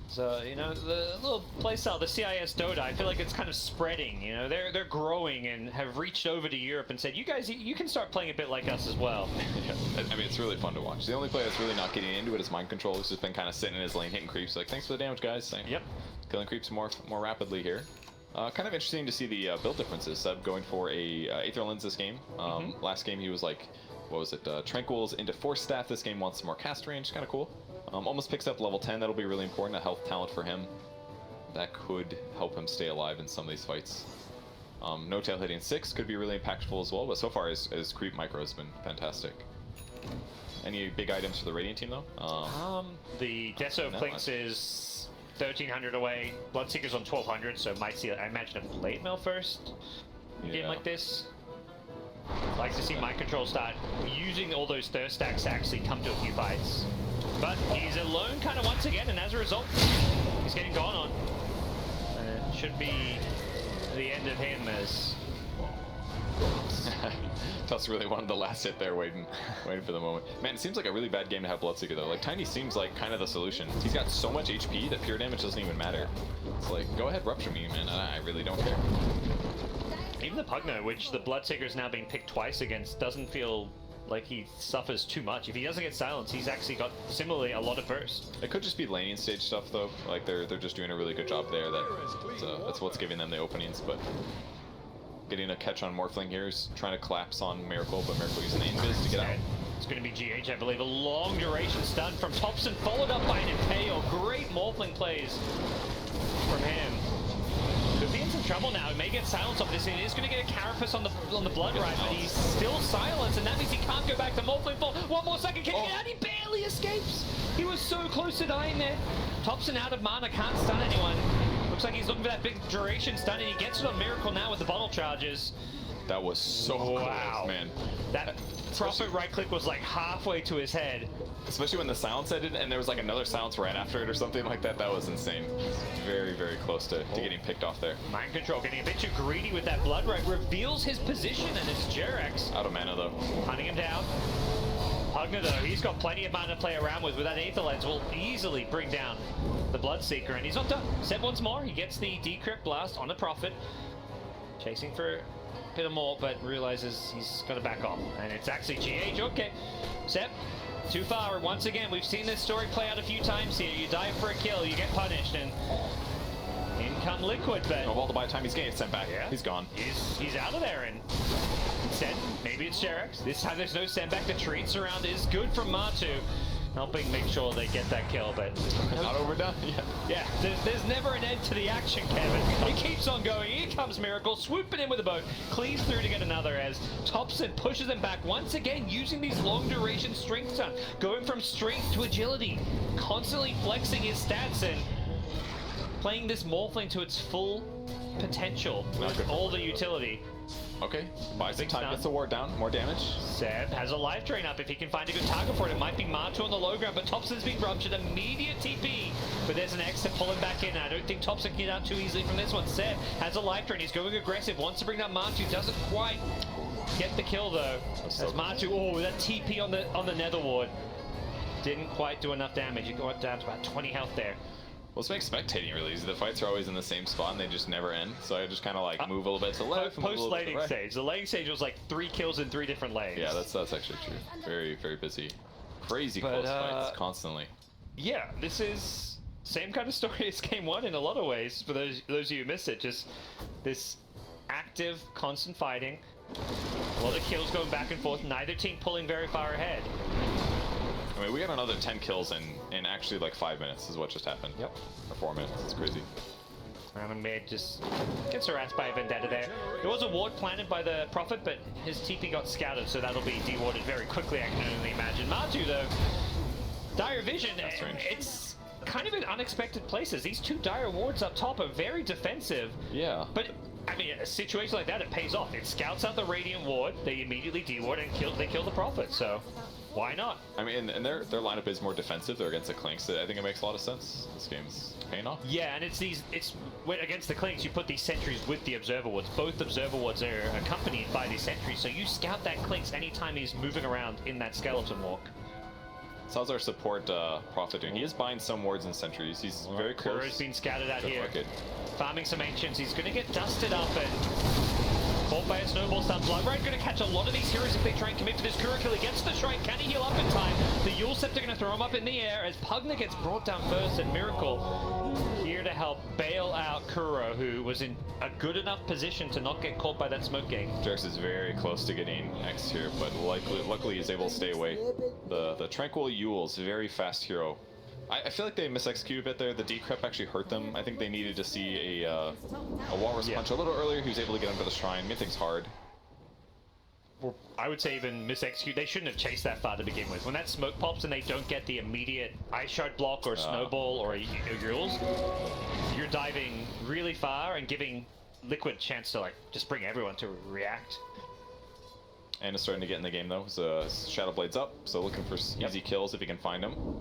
So, you know, the little playstyle, the CIS Dota, I feel like it's kind of spreading, you know, they're growing and have reached over to Europe and said, you guys, you can start playing a bit like us as well. Yeah, I mean, it's really fun to watch. The only player that's really not getting into it is Mind Control, who's just been kind of sitting in his lane hitting creeps. Like, thanks for the damage, guys. Yep. Killing creeps more rapidly here. Kind of interesting to see the build differences. Seb going for a Aether Lens this game. Last game he was like, what was it, Tranquils into Force Staff. This game wants some more cast range, kind of cool. Almost picks up level 10, that'll be really important, a health talent for him. That could help him stay alive in some of these fights. No Tail hitting 6 could be really impactful as well, but so far his creep micro has been fantastic. Any big items for the Radiant team though? The Deso of Clinks is 1300 away, Bloodseeker's on 1200, so might see, I imagine, a plate mail first in a game like this. Like to see Mind Control start using all those thirst stacks to actually come to a few fights. But he's alone kind of once again, and as a result, he's getting gone on. And it should be the end of him as... Tusk really wanted the last hit there, waiting for the moment. Man, it seems like a really bad game to have Bloodseeker though. Like Tiny seems like kind of the solution. He's got so much HP that pure damage doesn't even matter. It's like, go ahead, rupture me, man. I really don't care. Even the Pugno, which the Bloodseeker is now being picked twice against, doesn't feel like he suffers too much. If he doesn't get silenced, he's actually got similarly a lot of burst. It could just be laning stage stuff though. Like they're just doing a really good job there. That's what's giving them the openings, but. Getting a catch on Morphling here is trying to collapse on Miracle, but Miracle using Invis to get out. It's going to be GH, I believe. A long duration stun from Thompson, followed up by an Impale. Great Morphling plays from him. Could be in some trouble now. He may get silenced off this. He is going to get a Carapace on the Blood Ride, but he's still silenced, and that means he can't go back to Morphling for one more second. Can he get out? He barely escapes. He was so close to dying there. Thompson out of mana, can't stun anyone. Looks like he's looking for that big duration stun, and he gets it on Miracle now with the bottle charges. That was so close, man. That Prophet right click was like halfway to his head. Especially when the silence ended and there was like another silence right after it or something like that. That was insane. Very, very close to getting picked off there. Mind control, getting a bit too greedy with that blood right, reveals his position, and it's Jerex. Out of mana though. Hunting him down. Pugna though, he's got plenty of mana to play around with that Aether Lens will easily bring down the Bloodseeker, and he's not done. Seb once more, he gets the Decrypt Blast on the Prophet. Chasing for a bit more, but realizes he's got to back off. And it's actually GH, okay. Seb, too far. Once again, we've seen this story play out a few times here. You die for a kill, you get punished, and in come Liquid, but... Oh, well, by the time he's getting sent back, he's gone. He's out of there, and instead, maybe it's Jerex. This time there's no send back. The treats around is good from Matu, helping make sure they get that kill, but... Not overdone, Yeah, there's never an end to the action, Kevin. It keeps on going. Here comes Miracle, swooping in with a boat, cleaves through to get another as Thompson pushes him back once again, using these long duration strength stunts, going from strength to agility, constantly flexing his stats and playing this Morphling to its full potential with all the utility. Okay, buys some time, gets the ward down, more damage. Seb has a life drain up if he can find a good target for it. It might be Matu on the low ground, but Thompson's being ruptured. Immediate TP, but there's an X to pull him back in. I don't think Thompson can get out too easily from this one. Seb has a life drain. He's going aggressive, wants to bring down Matu, doesn't quite get the kill though. As Matu, that TP on the Nether Ward didn't quite do enough damage. You got down to about 20 health there. Well, this makes spectating really easy. The fights are always in the same spot and they just never end. So I just kind of like move a little bit to the left. Post-laning stage. The laning stage was like 3 kills in 3 different lanes. Yeah, that's actually true. Very, very busy. Crazy close fights constantly. Yeah, this is same kind of story as game 1 in a lot of ways. For those of you who missed it, just this active, constant fighting. A lot of kills going back and forth. Neither team pulling very far ahead. I mean, we got another 10 kills in actually like 5 minutes is what just happened. Yep. Or 4 minutes. It's crazy. And Mid just gets harassed by a Vendetta there. There was a ward planted by the Prophet, but his TP got scouted, so that'll be dewarded very quickly, I can only imagine. Matu, though, Dire Vision, it's kind of in unexpected places. These 2 Dire wards up top are very defensive. Yeah. But I mean, a situation like that, it pays off. It scouts out the Radiant ward, they immediately deward and they kill the Prophet, so why not? I mean, and their lineup is more defensive. They're against the Clinks. I think it makes a lot of sense. This game's paying off. Yeah, and it's against the Clinks, you put these sentries with the Observer wards. Both Observer wards are accompanied by these sentries, so you scout that Clinks anytime he's moving around in that skeleton walk. So how's our support Prophet doing? He is buying some wards and sentries. He's very close. Kuro's been scouted out here. Market. Farming some Ancients. He's going to get dusted up and caught by a snowball stun. Bloodride going to catch a lot of these heroes if they try and commit to this. Kuro kill. He gets the shrine. Can he heal up in time? The Yule Scepter going to throw him up in the air as Pugna gets brought down first, and Miracle here to help bail out Kuro, who was in a good enough position to not get caught by that smoke gate. Jerex is very close to getting X here, but luckily he's able to stay away. The Tranquil Yule's a very fast hero. I feel like they misexecuted a bit there. The decrep actually hurt them. I think they needed to see a Walrus punch a little earlier. He was able to get under the shrine, made things hard. Or I would say even misexecute. They shouldn't have chased that far to begin with. When that smoke pops and they don't get the immediate Ice Shard block or Snowball or Yules, you're diving really far and giving Liquid a chance to like just bring everyone to react. And it's starting to get in the game though. So Shadow Blade's up, so looking for easy kills if he can find them.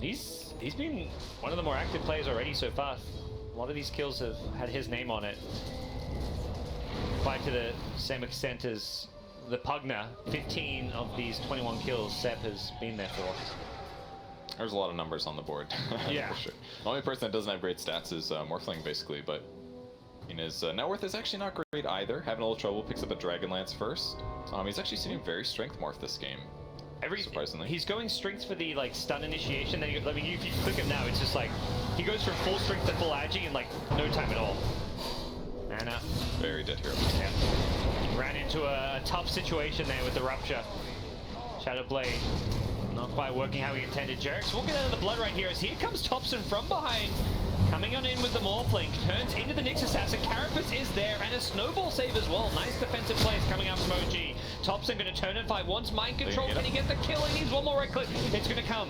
He's been one of the more active players already so far. A lot of these kills have had his name on it. Quite to the same extent as the Pugner. 15 of these 21 kills Seb has been there for. There's a lot of numbers on the board. Yeah. For sure. The only person that doesn't have great stats is Morphling, basically, but his net worth is actually not great either. Having a little trouble, picks up a Dragonlance first. He's actually sitting very strength morph this game. Surprisingly. He's going strength for the like stun initiation. Then I mean, if you click him now, it's just like he goes from full strength to full agi in like no time at all. Anna. Very dead hero. Yeah. Ran into a tough situation there with the rupture. Shadow Blade not quite working how he intended. Jerax will get out of the blood right here as here comes Thompson from behind. Coming on in with the Morphling, turns into the Nyx Assassin. Carapace is there, and a snowball save as well. Nice defensive plays coming out from OG. Thompson going to turn and fight. Wants mind control. Can he get the kill? He needs one more right click. It's going to come.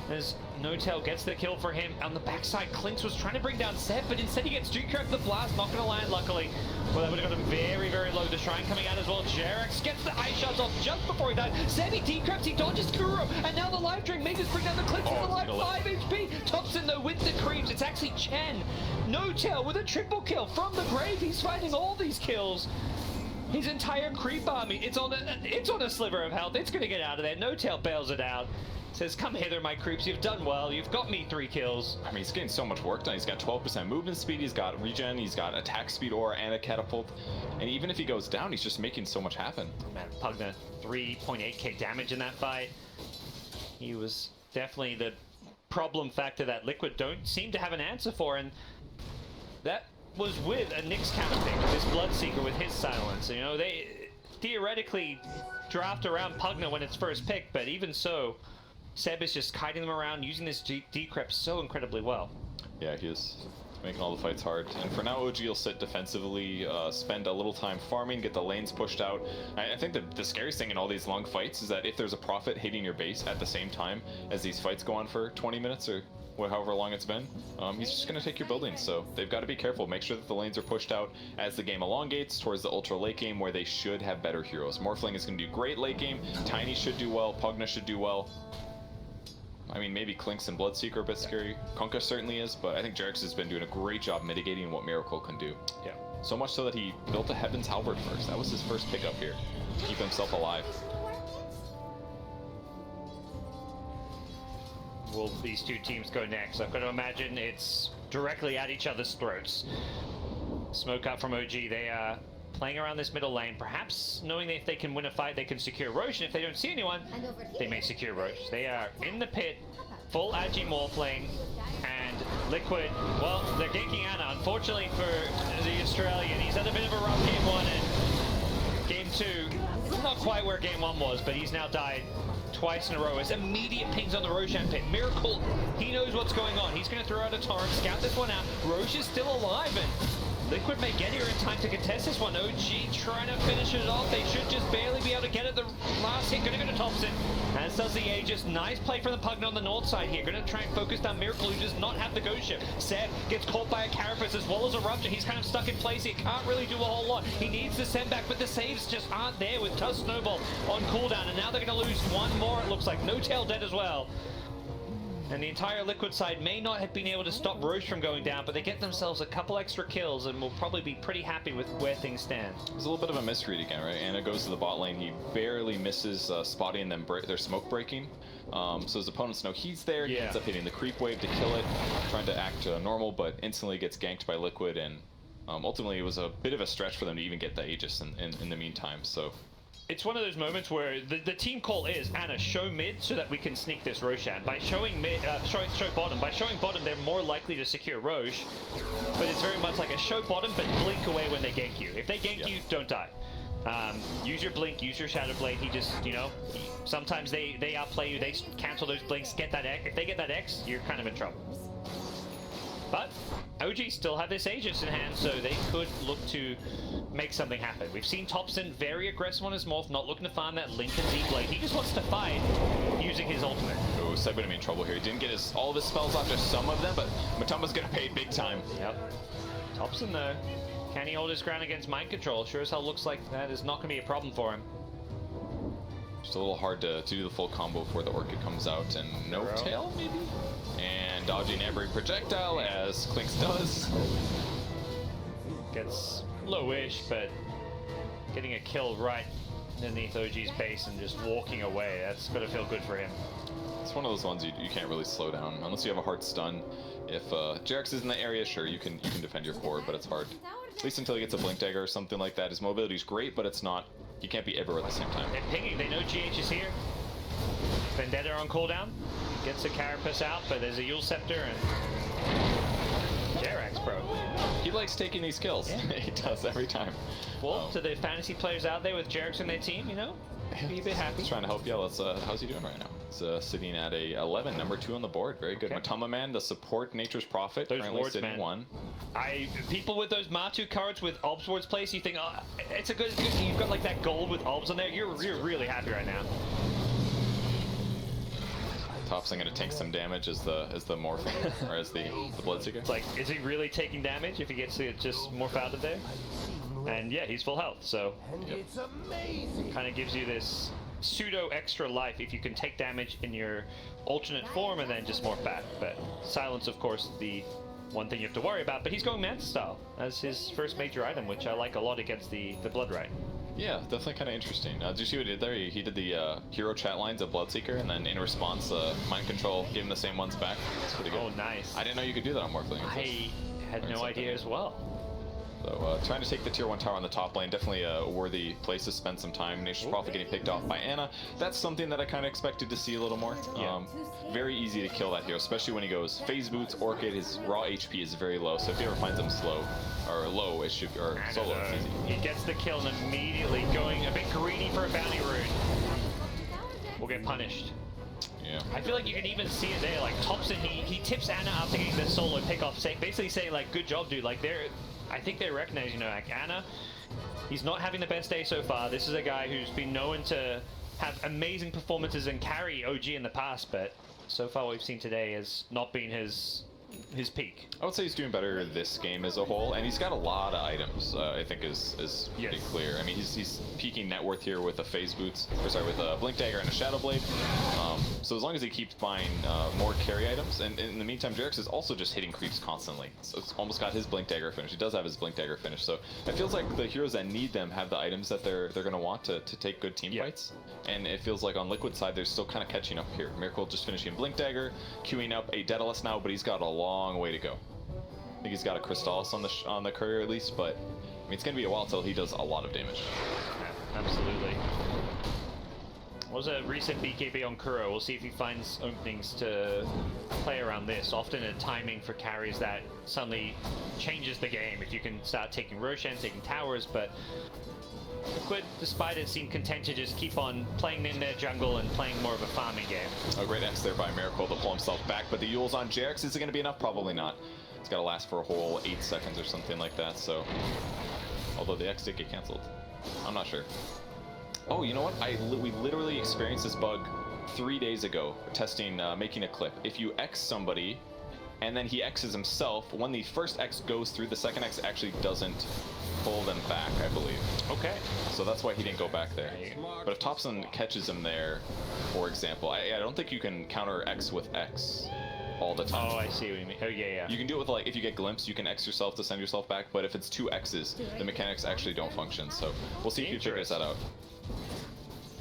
As No-Tail gets the kill for him. On the backside, Clinks was trying to bring down Seb, but instead he gets Duke the blast. Not going to land, luckily. Well, that would have got him very, very low. The Shrine coming out as well. Jerax gets the ice shots off just before he died. Seb, he decrypts, he dodges Kuro, and now the life drink makes us bring down the Clinks with the life 5 HP. Thompson, though, with the creeps. It's actually Chen. No-Tail with a triple kill from the grave. He's finding all these kills. His entire creep army, it's on a sliver of health. It's going to get out of there. No-Tail bails it out. Says, come hither, my creeps. You've done well. You've got me 3 kills. I mean, he's getting so much work done. He's got 12% movement speed. He's got regen. He's got attack speed aura and a catapult. And even if he goes down, he's just making so much happen. Man, Pugna, 3.8k damage in that fight. He was definitely the problem factor that Liquid don't seem to have an answer for. And that was with a Nyx counterpick, this Bloodseeker with his silence. You know, they theoretically draft around Pugna when it's first picked, but even so, Seb is just kiting them around, using this decrypt so incredibly well. Yeah, he is making all the fights hard. And for now, OG will sit defensively, spend a little time farming, get the lanes pushed out. I think the scariest thing in all these long fights is that if there's a Prophet hitting your base at the same time as these fights go on for 20 minutes or however long it's been, he's just going to take your buildings. So they've got to be careful. Make sure that the lanes are pushed out as the game elongates towards the ultra late game where they should have better heroes. Morphling is going to do great late game. Tiny should do well. Pugna should do well. I mean, maybe Clinks and Bloodseeker are a bit scary. Kunkka certainly is, but I think Jerax has been doing a great job mitigating what Miracle can do. Yeah. So much so that he built a Heaven's Halberd first. That was his first pickup here, to keep himself alive. Will these two teams go next? I've got to imagine it's directly at each other's throats. Smoke up from OG. They are playing around this middle lane, perhaps knowing that if they can win a fight, they can secure Roche, and if they don't see anyone, they may secure Roche. They are in the pit, full Agi Morphling, and Liquid, well, they're ganking Anna. Unfortunately for the Australian, he's had a bit of a rough game 1, and game 2, not quite where game 1 was, but he's now died twice in a row as immediate pings on the Roshan pit. Miracle, he knows what's going on. He's going to throw out a torrent, scout this one out. Roche is still alive, and Liquid may get here in time to contest this one. OG trying to finish it off. They should just barely be able to get it. The last hit going to go to Thompson, as does the Aegis. Nice play from the Pugna on the north side here. Going to try and focus down Miracle, who does not have the ghost ship. Seb gets caught by a Carapace as well as a Rupture. He's kind of stuck in place here. Can't really do a whole lot. He needs to send back, but the saves just aren't there with Tusk Snowball on cooldown. And now they're going to lose one more, it looks like. No-Tail dead as well. And the entire Liquid side may not have been able to stop Roche from going down, but they get themselves a couple extra kills and will probably be pretty happy with where things stand. There's a little bit of a misread again, right? Anna goes to the bot lane. He barely misses spotting them, their smoke breaking. So his opponents know he's there. He ends up hitting the creep wave to kill it, trying to act normal, but instantly gets ganked by Liquid. And ultimately, it was a bit of a stretch for them to even get the Aegis in the meantime. So it's one of those moments where the team call is, Anna, show mid so that we can sneak this Roshan. By showing mid, show bottom. By showing bottom, they're more likely to secure Roche. But it's very much like a show bottom, but blink away when they gank you. If they gank you, don't die. Use your blink, use your Shadow Blade. He just, you know, sometimes they outplay you. They cancel those blinks, get that X. If they get that X, you're kind of in trouble. But OG still have this Aegis in hand, so they could look to make something happen. We've seen Thompson very aggressive on his morph, not looking to farm that Link and Z-Blade. He just wants to fight using his ultimate. Oh, Seb gonna be in trouble here. He didn't get all of his spells off, just some of them, but Mutamba's gonna pay big time. Yep. Thompson, though, can he hold his ground against mind control? Sure as hell looks like that is not gonna be a problem for him. Just a little hard to do the full combo before the Orchid comes out, and no tail maybe? And dodging every projectile as Clinks does. Gets lowish, but getting a kill right underneath OG's base and just walking away, that's gotta feel good for him. It's one of those ones you can't really slow down unless you have a hard stun. If Jarex is in the area, sure, you can defend your core, but it's hard. At least until he gets a Blink Dagger or something like that. His mobility is great, but it's not. You can't be everywhere at the same time. They're pinging. They know GH is here. Vendetta on cooldown. Gets a Carapace out, but there's a Yule Scepter and Jarex, bro. He likes taking these kills. Yeah. He does every time. Well, to the fantasy players out there with Jarex in their team, you know, be a bit happy. He's trying to help you. How's he doing right now? He's sitting at a 11, number 2 on the board. Very good. Okay. Mutambaman, the support, Nature's Prophet, those currently wards, sitting man. 1. People with those Matu cards with Obs wards place, you think, oh, it's a good. You've got like that gold with Obs on there. You're really happy right now. Thompson going to take some damage as the Morphing, or as the Bloodseeker. It's like, is he really taking damage if he gets to just morph out of there? And yeah, he's full health, so it's amazing. Kind of gives you this pseudo extra life if you can take damage in your alternate form and then just morph back. But silence, of course, the one thing you have to worry about. But he's going Manta style as his first major item, which I like a lot against the Blood Right. Yeah, definitely kind of interesting. Did you see what he did there? He did the hero chat lines of Bloodseeker, and then in response, Mind Control gave him the same ones back. That's pretty good. Oh, nice. I didn't know you could do that on Morphling. I had no idea as well. So trying to take the tier 1 tower on the top lane, definitely a worthy place to spend some time. Nature's Prophet getting picked off by Ana. That's something that I kind of expected to see a little more. Yeah. Very easy to kill that hero, especially when he goes Phase Boots, Orchid. His raw HP is very low, so if he ever finds him slow, or low, it should, or solo, it's easy. He gets the kill and immediately going a bit greedy for a bounty rune. Will get punished. Yeah. I feel like you can even see it there, like Thompson, he tips Ana after getting the solo pick off, basically saying like, good job, dude. Like I think they recognize, you know, like Ana, he's not having the best day so far. This is a guy who's been known to have amazing performances and carry OG in the past, but so far what we've seen today has not been his peak. I would say he's doing better this game as a whole, and he's got a lot of items. I think is pretty clear. I mean, he's peaking net worth here with a Phase Boots, or sorry, with a Blink Dagger and a Shadow Blade. So as long as he keeps buying more carry items, and in the meantime, Jarex is also just hitting creeps constantly. So it's almost got his Blink Dagger finish. He does have his Blink Dagger finish. So it feels like the heroes that need them have the items that they're gonna want to take good team fights. And it feels like on Liquid side, they're still kind of catching up here. Miracle just finishing Blink Dagger, queuing up a Daedalus now, but he's got a long way to go. I think he's got a Crystallis on the courier at least, but I mean, it's gonna be a while till he does a lot of damage. Yeah, absolutely. Was a recent BKB on Kuro. We'll see if he finds openings to play around this. Often a timing for carries that suddenly changes the game. If you can start taking Roshan, taking towers, but Liquid, despite it, seem content to just keep on playing in their jungle and playing more of a farming game. A great X there by Miracle to pull himself back, but the Yule's on Jarex. Is it going to be enough? Probably not. It's got to last for a whole 8 seconds or something like that, so... Although the X did get cancelled. I'm not sure. Oh, you know what? We literally experienced this bug 3 days ago, testing, making a clip. If you X somebody, and then he X's himself, when the first X goes through, the second X actually doesn't pull them back, I believe. Okay. So that's why he didn't go back there. But if Thompson catches him there, for example, I don't think you can counter X with X all the time. Oh, I see what you mean. Oh, yeah. You can do it with, like, if you get Glimpse, you can X yourself to send yourself back, but if it's 2 X's, the mechanics actually don't function. So we'll see if you figures that out.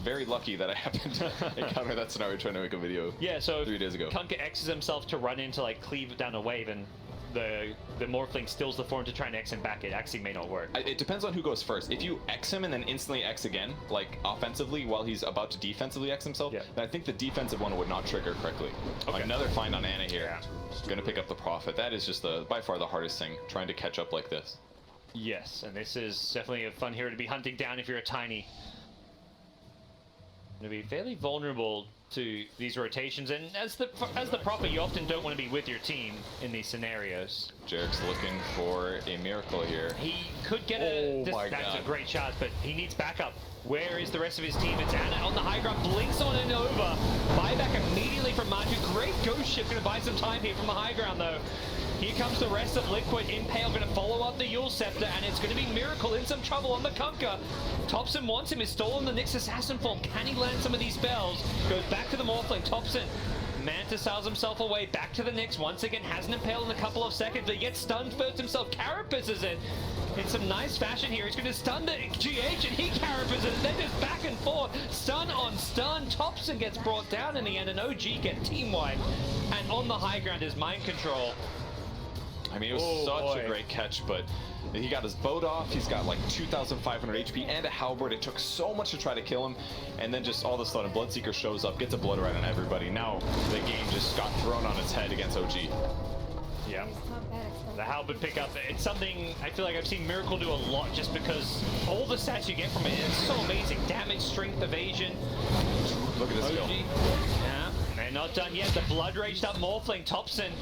Very lucky that I happened to encounter that scenario trying to make a video 3 days ago. Kunkka X's himself to run into, like, cleave down a wave, and the Morphling steals the form to try and X him back. It actually may not work. It depends on who goes first. If you X him and then instantly X again, like offensively while he's about to defensively X himself, then I think the defensive one would not trigger correctly. Okay. Another find on Ana here. Gonna pick up the Prophet. That is just by far the hardest thing, trying to catch up like this. Yes, and this is definitely a fun hero to be hunting down if you're a tiny. Going to be fairly vulnerable to these rotations, and as the Prophet, you often don't want to be with your team in these scenarios. Jarek's looking for a miracle here. He could get that's a great shot, but he needs backup. Where is the rest of his team? It's Ana on the high ground, blinks on and over. Buyback immediately from Matu. Great ghost ship, going to buy some time here from the high ground though. Here comes the rest of Liquid. Impale going to follow up the Yule Scepter, and it's going to be Miracle in some trouble on the Kunkka. Thompson wants him. He's stolen the Nyx Assassin form. Can he land some of these spells? Goes back to the Morphling. Thompson Mantisails himself away. Back to the Nyx. Once again, has an Impale in a couple of seconds, but he gets stunned first himself. Carapace is in some nice fashion here. He's going to stun the GH, and he Carapace it. Then just back and forth. Stun on stun. Thompson gets brought down in the end, and OG get team wiped. And on the high ground is Mind Control. I mean, it was such a great catch, but he got his boat off. He's got like 2,500 HP and a halberd. It took so much to try to kill him, and then just all of a sudden, Bloodseeker shows up, gets a blood right on everybody. Now the game just got thrown on its head against OG. Yeah. The halberd pickup, it's something I feel like I've seen Miracle do a lot just because all the stats you get from it, it's so amazing. Damage, strength, evasion. Look at this OG. kill. Yeah, they're not done yet. The blood raged up Morphling. Thompson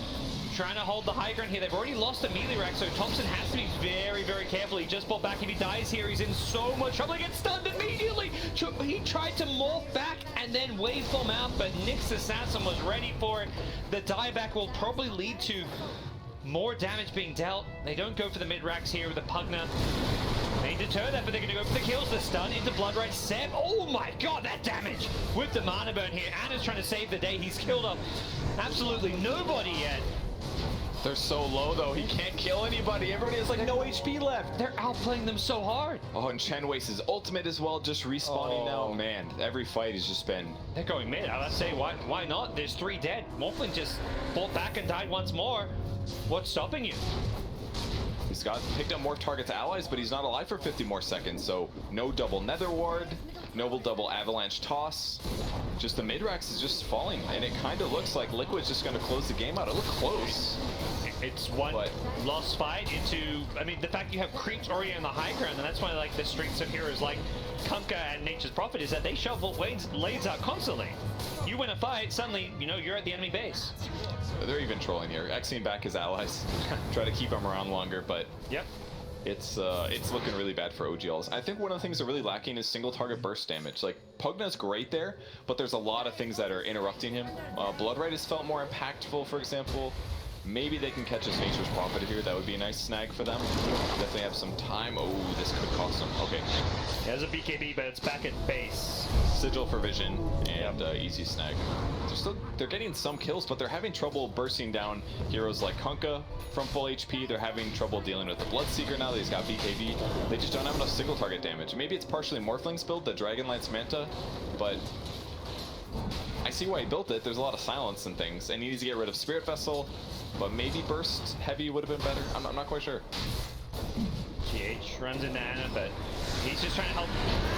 trying to hold the high ground here. They've already lost a melee rack, so Thompson has to be very, very careful. He just bought back. If he dies here, he's in so much trouble. He gets stunned immediately. He tried to morph back and then waveform out, but Nyx Assassin was ready for it. The dieback will probably lead to more damage being dealt. They don't go for the mid racks here with the Pugna. They deter that, but they're going to go for the kills. The stun into Blood Rage. Seb, oh my god, that damage with the mana burn here. Anna's trying to save the day. He's killed up absolutely nobody yet. They're so low though, he can't kill anybody. Everybody has like no HP left. They're outplaying them so hard. Oh, and Chen wastes his ultimate as well, just respawning now. Man, every fight has just been... They're going mid. I'd say, why not? There's 3 dead. Morphling just fought back and died once more. What's stopping you? He's got picked up more targets allies, but he's not alive for 50 more seconds, so no double Nether Ward, no double Avalanche Toss. Just the mid-racks is just falling, and it kind of looks like Liquid's just going to close the game out. It looked close. It's one lost fight into, I mean, the fact you have creeps already on the high ground, and that's why like the strengths of heroes like Kunkka and Nature's Prophet is that they shovel lanes out constantly. You win a fight, suddenly, you know, you're at the enemy base. They're even trolling here, Xing back his allies, try to keep them around longer, but yep. It's looking really bad for OGLs. I think one of the things they're really lacking is single target burst damage. Like, Pugna's great there, but there's a lot of things that are interrupting him. Bloodright has felt more impactful, for example. Maybe they can catch his Nature's Prophet here. That would be a nice snag for them. Definitely have some time. Oh, this could cost them. Okay. There's a BKB, but it's back at base. Sigil for vision and easy snag. They're getting some kills, but they're having trouble bursting down heroes like Kunkka from full HP. They're having trouble dealing with the Bloodseeker now that he's got BKB. They just don't have enough single target damage. Maybe it's partially Morphling's build, the Dragonlance Manta, but I see why he built it. There's a lot of silence and things, and he needs to get rid of Spirit Vessel, but maybe Burst Heavy would have been better. I'm not quite sure. GH runs into Anna, but he's just trying to help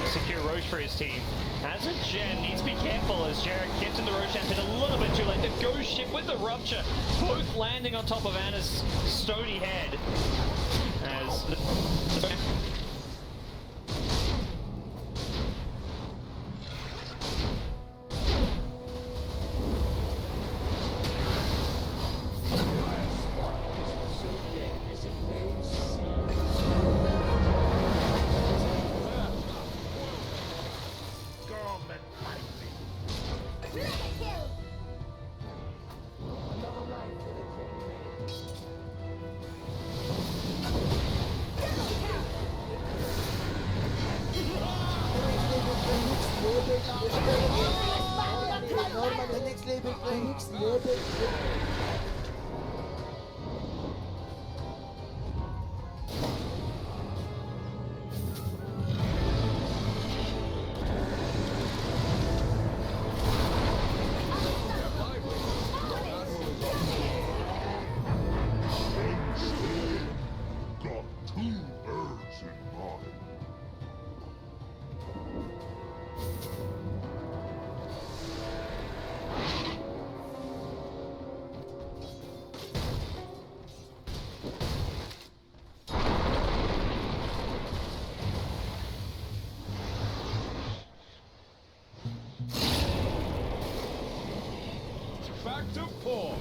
secure Roche for his team. As a Gen, needs to be careful as Jarek gets into Roche and a little bit too late. The Ghost Ship with the Rupture, both landing on top of Anna's stony head. As the Back to 4.